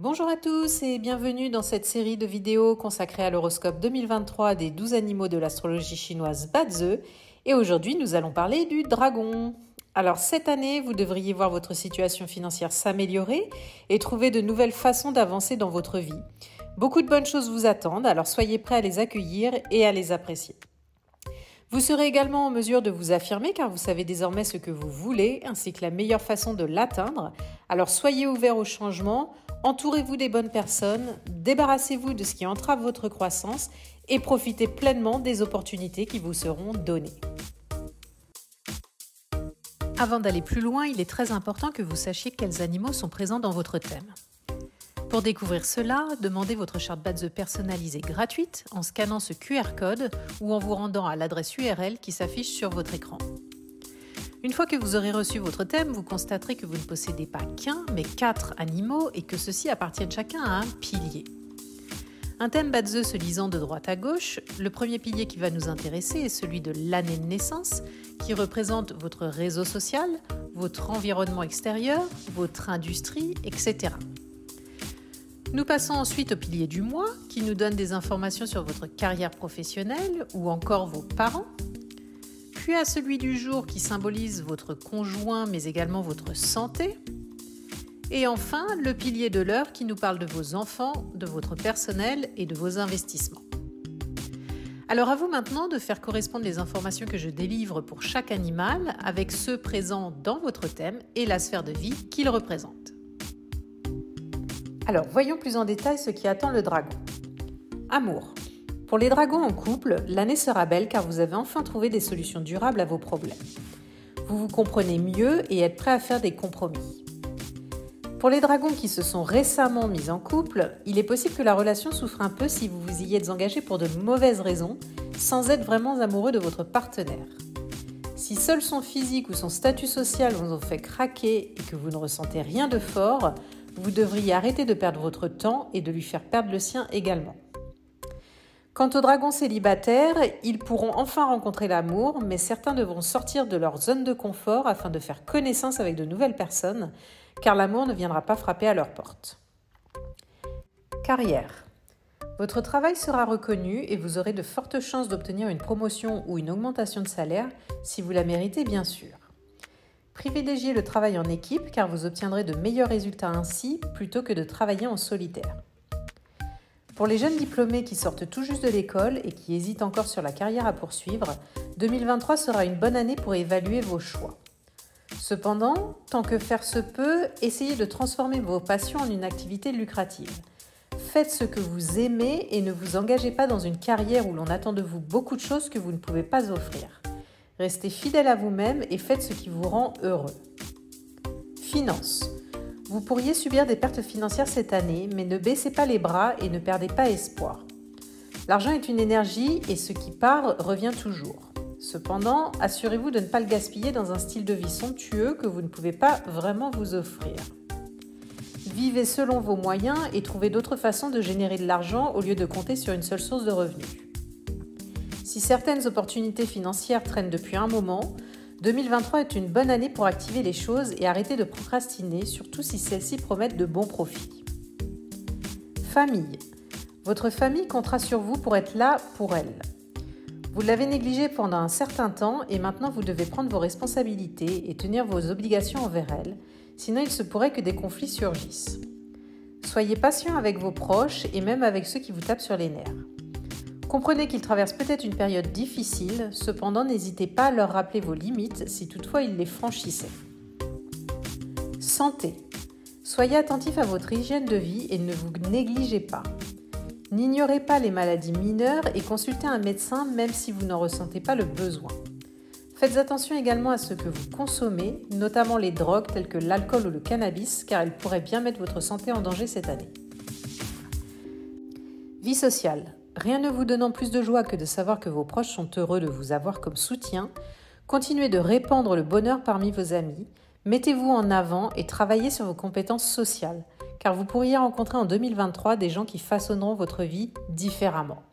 Bonjour à tous et bienvenue dans cette série de vidéos consacrée à l'horoscope 2023 des 12 animaux de l'astrologie chinoise Bazi. Et aujourd'hui, nous allons parler du dragon. Alors cette année, vous devriez voir votre situation financière s'améliorer et trouver de nouvelles façons d'avancer dans votre vie. Beaucoup de bonnes choses vous attendent, alors soyez prêts à les accueillir et à les apprécier. Vous serez également en mesure de vous affirmer car vous savez désormais ce que vous voulez ainsi que la meilleure façon de l'atteindre. Alors soyez ouverts au changement, entourez-vous des bonnes personnes, débarrassez-vous de ce qui entrave votre croissance et profitez pleinement des opportunités qui vous seront données. Avant d'aller plus loin, il est très important que vous sachiez quels animaux sont présents dans votre thème. Pour découvrir cela, demandez votre charte Bazi personnalisée gratuite en scannant ce QR code ou en vous rendant à l'adresse URL qui s'affiche sur votre écran. Une fois que vous aurez reçu votre thème, vous constaterez que vous ne possédez pas qu'un, mais 4 animaux et que ceux-ci appartiennent chacun à un pilier. Un thème Bazi se lisant de droite à gauche, le premier pilier qui va nous intéresser est celui de l'année de naissance, qui représente votre réseau social, votre environnement extérieur, votre industrie, etc. Nous passons ensuite au pilier du mois, qui nous donne des informations sur votre carrière professionnelle ou encore vos parents. Puis à celui du jour, qui symbolise votre conjoint, mais également votre santé. Et enfin, le pilier de l'heure, qui nous parle de vos enfants, de votre personnel et de vos investissements. Alors à vous maintenant de faire correspondre les informations que je délivre pour chaque animal avec ceux présents dans votre thème et la sphère de vie qu'il représente. Alors, voyons plus en détail ce qui attend le dragon. Amour. Pour les dragons en couple, l'année sera belle car vous avez enfin trouvé des solutions durables à vos problèmes. Vous vous comprenez mieux et êtes prêts à faire des compromis. Pour les dragons qui se sont récemment mis en couple, il est possible que la relation souffre un peu si vous vous y êtes engagé pour de mauvaises raisons, sans être vraiment amoureux de votre partenaire. Si seul son physique ou son statut social vous ont fait craquer et que vous ne ressentez rien de fort, vous devriez arrêter de perdre votre temps et de lui faire perdre le sien également. Quant aux dragons célibataires, ils pourront enfin rencontrer l'amour, mais certains devront sortir de leur zone de confort afin de faire connaissance avec de nouvelles personnes, car l'amour ne viendra pas frapper à leur porte. Carrière. Votre travail sera reconnu et vous aurez de fortes chances d'obtenir une promotion ou une augmentation de salaire, si vous la méritez bien sûr. Privilégiez le travail en équipe car vous obtiendrez de meilleurs résultats ainsi plutôt que de travailler en solitaire. Pour les jeunes diplômés qui sortent tout juste de l'école et qui hésitent encore sur la carrière à poursuivre, 2023 sera une bonne année pour évaluer vos choix. Cependant, tant que faire se peut, essayez de transformer vos passions en une activité lucrative. Faites ce que vous aimez et ne vous engagez pas dans une carrière où l'on attend de vous beaucoup de choses que vous ne pouvez pas offrir. Restez fidèle à vous-même et faites ce qui vous rend heureux. Finances. Vous pourriez subir des pertes financières cette année, mais ne baissez pas les bras et ne perdez pas espoir. L'argent est une énergie et ce qui part revient toujours. Cependant, assurez-vous de ne pas le gaspiller dans un style de vie somptueux que vous ne pouvez pas vraiment vous offrir. Vivez selon vos moyens et trouvez d'autres façons de générer de l'argent au lieu de compter sur une seule source de revenus. Si certaines opportunités financières traînent depuis un moment, 2023 est une bonne année pour activer les choses et arrêter de procrastiner, surtout si celles-ci promettent de bons profits. Famille. Votre famille comptera sur vous pour être là pour elle. Vous l'avez négligée pendant un certain temps et maintenant vous devez prendre vos responsabilités et tenir vos obligations envers elle, sinon il se pourrait que des conflits surgissent. Soyez patient avec vos proches et même avec ceux qui vous tapent sur les nerfs. Comprenez qu'ils traversent peut-être une période difficile, cependant n'hésitez pas à leur rappeler vos limites si toutefois ils les franchissaient. Santé. Soyez attentif à votre hygiène de vie et ne vous négligez pas. N'ignorez pas les maladies mineures et consultez un médecin même si vous n'en ressentez pas le besoin. Faites attention également à ce que vous consommez, notamment les drogues telles que l'alcool ou le cannabis, car elles pourraient bien mettre votre santé en danger cette année. Vie sociale. Rien ne vous donnant plus de joie que de savoir que vos proches sont heureux de vous avoir comme soutien, continuez de répandre le bonheur parmi vos amis, mettez-vous en avant et travaillez sur vos compétences sociales, car vous pourriez rencontrer en 2023 des gens qui façonneront votre vie différemment.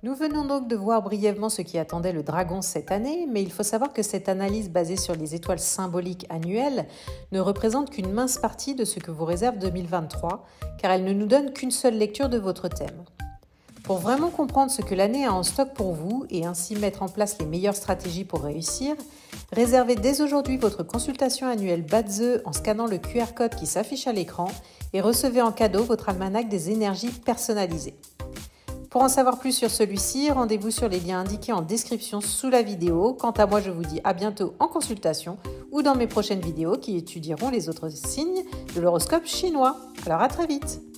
Nous venons donc de voir brièvement ce qui attendait le dragon cette année, mais il faut savoir que cette analyse basée sur les étoiles symboliques annuelles ne représente qu'une mince partie de ce que vous réserve 2023, car elle ne nous donne qu'une seule lecture de votre thème. Pour vraiment comprendre ce que l'année a en stock pour vous et ainsi mettre en place les meilleures stratégies pour réussir, réservez dès aujourd'hui votre consultation annuelle Badze en scannant le QR code qui s'affiche à l'écran et recevez en cadeau votre almanach des énergies personnalisées. Pour en savoir plus sur celui-ci, rendez-vous sur les liens indiqués en description sous la vidéo. Quant à moi, je vous dis à bientôt en consultation ou dans mes prochaines vidéos qui étudieront les autres signes de l'horoscope chinois. Alors à très vite!